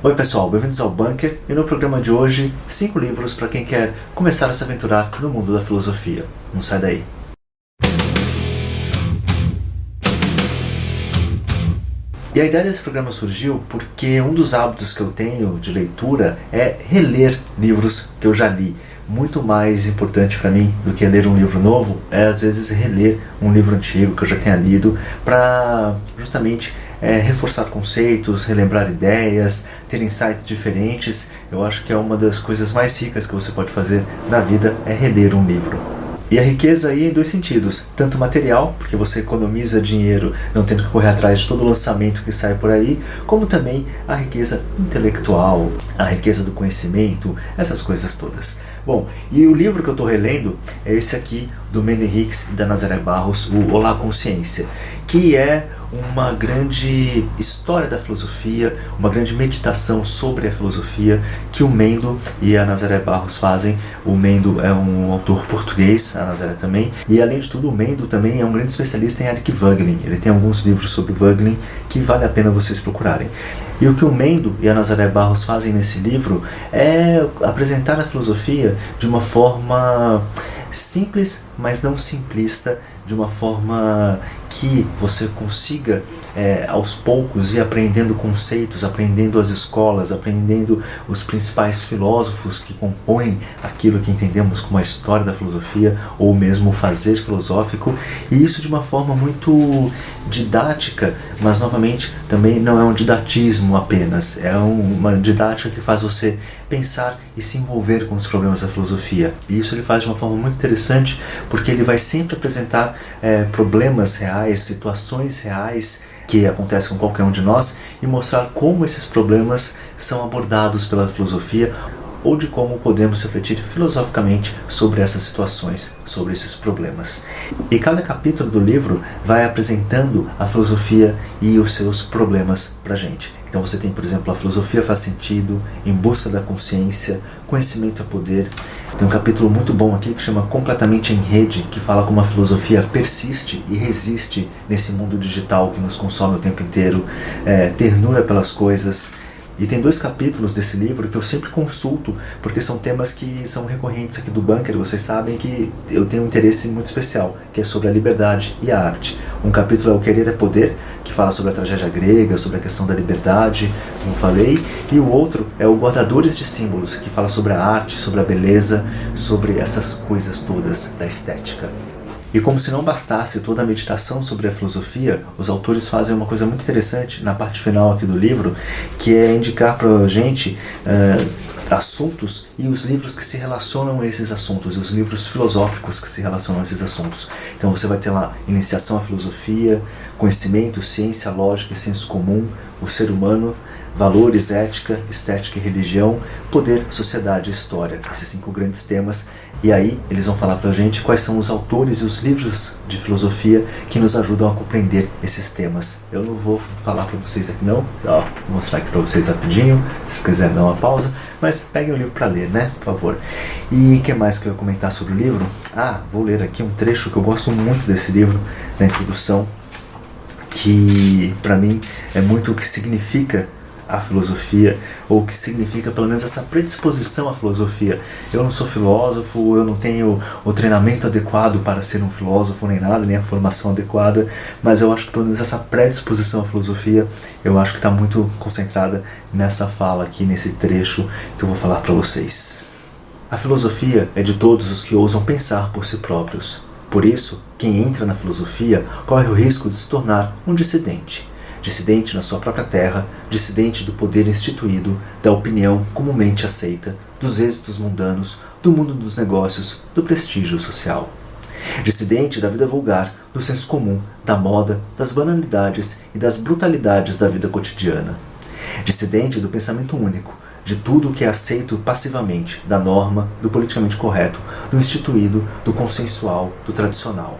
Oi pessoal, bem-vindos ao Bunker e no programa de hoje, 5 livros para quem quer começar a se aventurar no mundo da filosofia. Não sai daí. E a ideia desse programa surgiu porque um dos hábitos que eu tenho de leitura é reler livros que eu já li. Muito mais importante para mim do que ler um livro novo é às vezes reler um livro antigo que eu já tenha lido para justamente reforçar conceitos, relembrar ideias, ter insights diferentes. Eu acho que é uma das coisas mais ricas que você pode fazer na vida é reler um livro. E a riqueza aí em dois sentidos, tanto material, porque você economiza dinheiro não tendo que correr atrás de todo o lançamento que sai por aí, como também a riqueza intelectual, a riqueza do conhecimento, essas coisas todas. Bom, e o livro que eu estou relendo é esse aqui, do Manny Hicks e da Nazaré Barros, o Olá Consciência, que é uma grande história da filosofia, uma grande meditação sobre a filosofia que o Mendo e a Nazaré Barros fazem. O Mendo é um autor português, a Nazaré também, e além de tudo o Mendo também é um grande especialista em Eric Voegelin. Ele tem alguns livros sobre Voegelin que vale a pena vocês procurarem. E o que o Mendo e a Nazaré Barros fazem nesse livro é apresentar a filosofia de uma forma simples, mas não simplista, de uma forma que você consiga aos poucos ir aprendendo conceitos, aprendendo as escolas, aprendendo os principais filósofos que compõem aquilo que entendemos como a história da filosofia ou mesmo o fazer filosófico, e isso de uma forma muito didática, mas novamente também não é um didatismo apenas, é uma didática que faz você pensar e se envolver com os problemas da filosofia. E isso ele faz de uma forma muito interessante, porque ele vai sempre apresentar problemas reais, situações reais que acontecem com qualquer um de nós e mostrar como esses problemas são abordados pela filosofia ou de como podemos refletir filosoficamente sobre essas situações, sobre esses problemas. E cada capítulo do livro vai apresentando a filosofia e os seus problemas pra gente. Então você tem, por exemplo, a filosofia faz sentido, em busca da consciência, conhecimento é poder. Tem um capítulo muito bom aqui que chama Completamente em Rede, que fala como a filosofia persiste e resiste nesse mundo digital que nos consome o tempo inteiro, ternura pelas coisas. E tem 2 capítulos desse livro que eu sempre consulto, porque são temas que são recorrentes aqui do Bunker. Vocês sabem que eu tenho um interesse muito especial, que é sobre a liberdade e a arte. Um capítulo é O Querer é Poder, que fala sobre a tragédia grega, sobre a questão da liberdade, como falei. E o outro é o Guardadores de Símbolos, que fala sobre a arte, sobre a beleza, sobre essas coisas todas da estética. E como se não bastasse toda a meditação sobre a filosofia, os autores fazem uma coisa muito interessante na parte final aqui do livro, que é indicar para a gente assuntos e os livros que se relacionam a esses assuntos, e os livros filosóficos que se relacionam a esses assuntos. Então você vai ter lá Iniciação à Filosofia, Conhecimento, Ciência, Lógica e Senso Comum, O Ser Humano, Valores, Ética, Estética e Religião, Poder, Sociedade e História. Esses 5 grandes temas. E aí eles vão falar pra gente quais são os autores e os livros de filosofia que nos ajudam a compreender esses temas. Eu não vou falar pra vocês aqui não, vou mostrar aqui pra vocês rapidinho, se vocês quiserem dar uma pausa, mas peguem o livro pra ler, né, por favor. E o que mais que eu ia comentar sobre o livro? Vou ler aqui um trecho que eu gosto muito desse livro, da introdução, que pra mim é muito o que significa a filosofia, ou que significa pelo menos essa predisposição à filosofia. Eu não sou filósofo, eu não tenho o treinamento adequado para ser um filósofo nem nada, nem a formação adequada, mas eu acho que pelo menos essa predisposição à filosofia, eu acho que está muito concentrada nessa fala aqui, nesse trecho que eu vou falar para vocês. A filosofia é de todos os que ousam pensar por si próprios. Por isso, quem entra na filosofia corre o risco de se tornar um dissidente. Dissidente na sua própria terra, dissidente do poder instituído, da opinião comumente aceita, dos êxitos mundanos, do mundo dos negócios, do prestígio social. Dissidente da vida vulgar, do senso comum, da moda, das banalidades e das brutalidades da vida cotidiana. Dissidente do pensamento único, de tudo o que é aceito passivamente, da norma, do politicamente correto, do instituído, do consensual, do tradicional.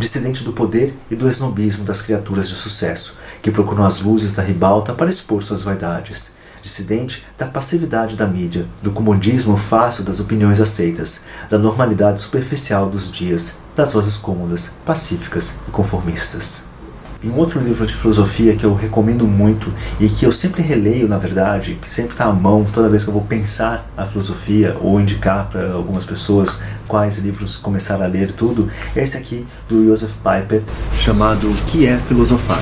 Dissidente do poder e do esnobismo das criaturas de sucesso, que procuram as luzes da ribalta para expor suas vaidades. Dissidente da passividade da mídia, do comodismo fácil das opiniões aceitas, da normalidade superficial dos dias, das vozes cômodas, pacíficas e conformistas. E um outro livro de filosofia que eu recomendo muito e que eu sempre releio, na verdade, que sempre está à mão toda vez que eu vou pensar a filosofia ou indicar para algumas pessoas quais livros começar a ler e tudo, é esse aqui do Joseph Pieper, chamado O que é Filosofar.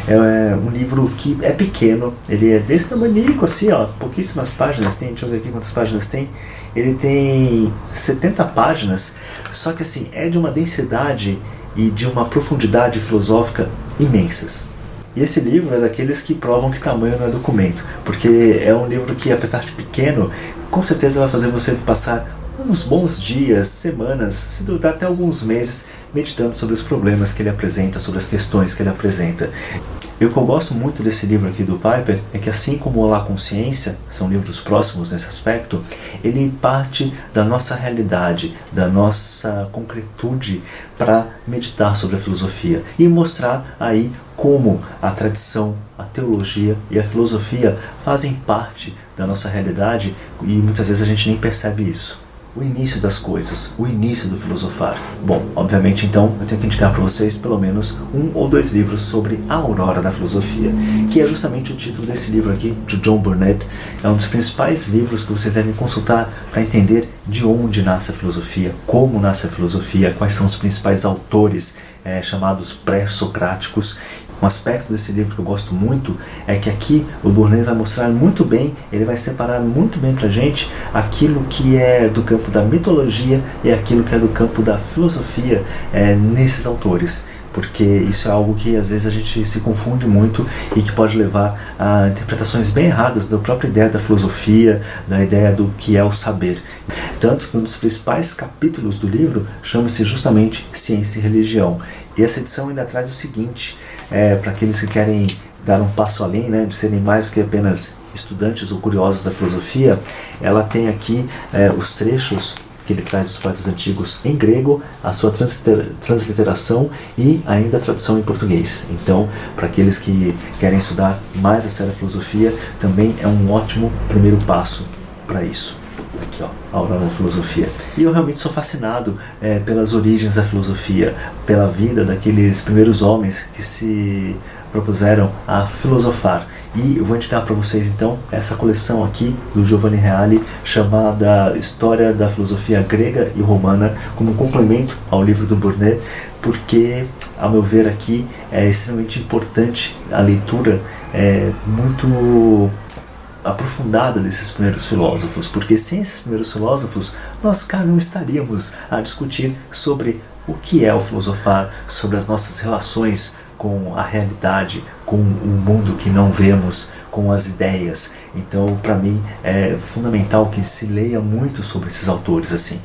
É um livro que é pequeno, ele é desse tamanho assim, ó, pouquíssimas páginas tem, deixa eu ver aqui quantas páginas tem. Ele tem 70 páginas, só que assim, é de uma densidade e de uma profundidade filosófica imensas. E esse livro é daqueles que provam que tamanho não é documento, porque é um livro que, apesar de pequeno, com certeza vai fazer você passar uns bons dias, semanas, se duvidar até alguns meses, meditando sobre os problemas que ele apresenta, sobre as questões que ele apresenta. E o que eu gosto muito desse livro aqui do Pieper é que, assim como o La Consciência, são livros próximos nesse aspecto, ele parte da nossa realidade, da nossa concretude para meditar sobre a filosofia e mostrar aí como a tradição, a teologia e a filosofia fazem parte da nossa realidade e muitas vezes a gente nem percebe isso. O início das coisas, o início do filosofar. Bom, obviamente então eu tenho que indicar para vocês pelo menos 1 ou 2 livros sobre a aurora da filosofia, que é justamente o título desse livro aqui, de John Burnett. É um dos principais livros que vocês devem consultar para entender de onde nasce a filosofia, como nasce a filosofia, quais são os principais autores chamados pré-socráticos. Um aspecto desse livro que eu gosto muito é que aqui o Burnett vai mostrar muito bem, ele vai separar muito bem pra gente aquilo que é do campo da mitologia e aquilo que é do campo da filosofia nesses autores. Porque isso é algo que às vezes a gente se confunde muito e que pode levar a interpretações bem erradas da própria ideia da filosofia, da ideia do que é o saber. Tanto que um dos principais capítulos do livro chama-se justamente Ciência e Religião. E essa edição ainda traz o seguinte, para aqueles que querem dar um passo além, de serem mais que apenas estudantes ou curiosos da filosofia, ela tem aqui os trechos que ele traz dos poetas antigos em grego, a sua transliteração e ainda a tradução em português. Então, para aqueles que querem estudar mais a sério a filosofia, também é um ótimo primeiro passo para isso. Aqui, ó, a aurora da filosofia. E eu realmente sou fascinado pelas origens da filosofia, pela vida daqueles primeiros homens que se propuseram a filosofar. E eu vou indicar para vocês então essa coleção aqui do Giovanni Reale, chamada História da Filosofia Grega e Romana, como um complemento ao livro do Burnett, porque, a meu ver, aqui é extremamente importante a leitura muito aprofundada desses primeiros filósofos, porque sem esses primeiros filósofos nós cá não estaríamos a discutir sobre o que é o filosofar, sobre as nossas relações com a realidade, com o mundo que não vemos, com as ideias. Então, para mim, é fundamental que se leia muito sobre esses autores. Assim,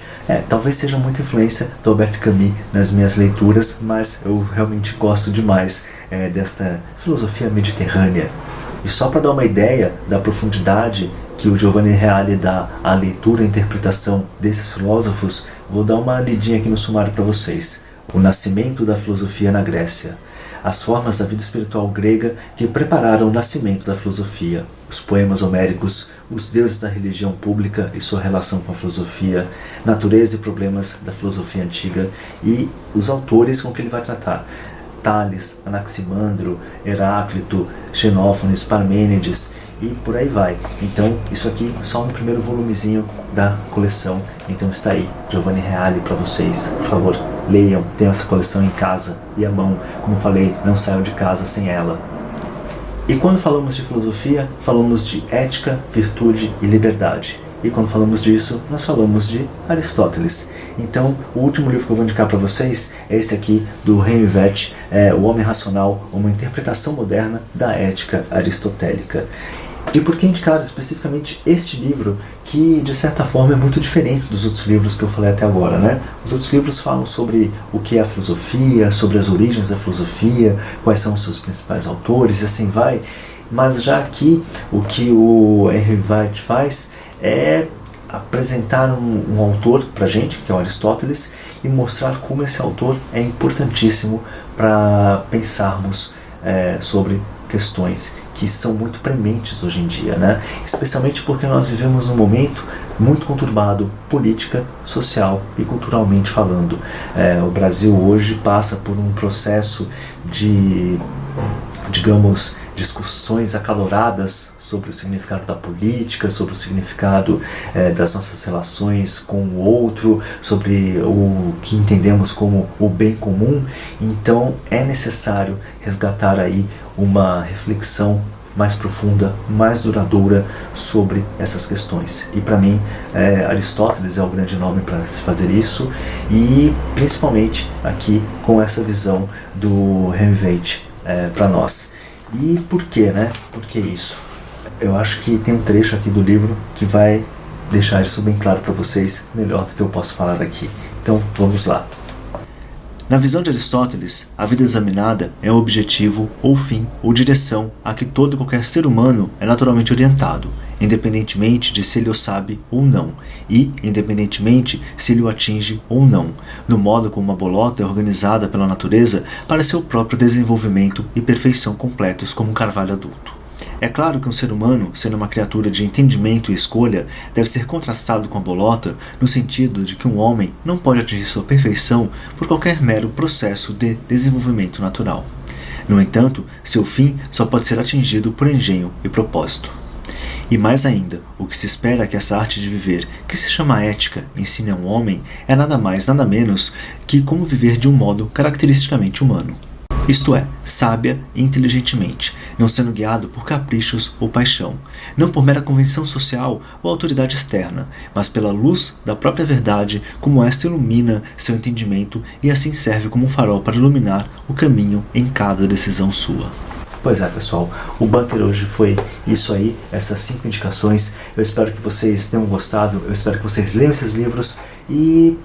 talvez seja muita influência do Albert Camus nas minhas leituras, mas eu realmente gosto demais desta filosofia mediterrânea. E só para dar uma ideia da profundidade que o Giovanni Reale dá à leitura e interpretação desses filósofos, vou dar uma lidinha aqui no sumário para vocês. O nascimento da filosofia na Grécia. As formas da vida espiritual grega que prepararam o nascimento da filosofia, os poemas homéricos, os deuses da religião pública e sua relação com a filosofia, natureza e problemas da filosofia antiga e os autores com que ele vai tratar. Tales, Anaximandro, Heráclito, Xenófanes, Parmênides e por aí vai. Então, isso aqui só no primeiro volumezinho da coleção. Então está aí, Giovanni Reale para vocês. Por favor, leiam, tenham essa coleção em casa e à mão. Como falei, não saiam de casa sem ela. E quando falamos de filosofia, falamos de ética, virtude e liberdade. E quando falamos disso, nós falamos de Aristóteles. Então, o último livro que eu vou indicar para vocês é esse aqui, do Henri Vett, O Homem Racional, uma interpretação moderna da ética aristotélica. E por que indicar especificamente este livro, que de certa forma é muito diferente dos outros livros que eu falei até agora, Os outros livros falam sobre o que é a filosofia, sobre as origens da filosofia, quais são os seus principais autores e assim vai. Mas já aqui, o que o Henri Vett faz é apresentar um autor para a gente, que é o Aristóteles, e mostrar como esse autor é importantíssimo para pensarmos sobre questões que são muito prementes hoje em dia, né? Especialmente porque nós vivemos um momento muito conturbado, política, social e culturalmente falando. O Brasil hoje passa por um processo de, digamos, discussões acaloradas sobre o significado da política, sobre o significado das nossas relações com o outro, sobre o que entendemos como o bem comum. Então é necessário resgatar aí uma reflexão mais profunda, mais duradoura sobre essas questões. E para mim, Aristóteles é o grande nome para se fazer isso, e principalmente aqui com essa visão do Helmveit para nós. E por quê, né? Por que isso? Eu acho que tem um trecho aqui do livro que vai deixar isso bem claro para vocês, melhor do que eu posso falar aqui. Então, vamos lá. Na visão de Aristóteles, a vida examinada é o objetivo, ou fim, ou direção a que todo e qualquer ser humano é naturalmente orientado, independentemente de se ele o sabe ou não, e independentemente se ele o atinge ou não, no modo como uma bolota é organizada pela natureza para seu próprio desenvolvimento e perfeição completos como um carvalho adulto. É claro que um ser humano, sendo uma criatura de entendimento e escolha, deve ser contrastado com a bolota no sentido de que um homem não pode atingir sua perfeição por qualquer mero processo de desenvolvimento natural. No entanto, seu fim só pode ser atingido por engenho e propósito. E mais ainda, o que se espera que essa arte de viver, que se chama ética, ensine a um homem, é nada mais, nada menos que como viver de um modo caracteristicamente humano. Isto é, sábia e inteligentemente, não sendo guiado por caprichos ou paixão, não por mera convenção social ou autoridade externa, mas pela luz da própria verdade, como esta ilumina seu entendimento e assim serve como um farol para iluminar o caminho em cada decisão sua. Pois é, pessoal, o bunker hoje foi isso aí, essas 5 indicações. Eu espero que vocês tenham gostado, eu espero que vocês leiam esses livros e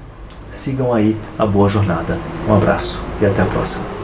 sigam aí a boa jornada. Um abraço e até a próxima.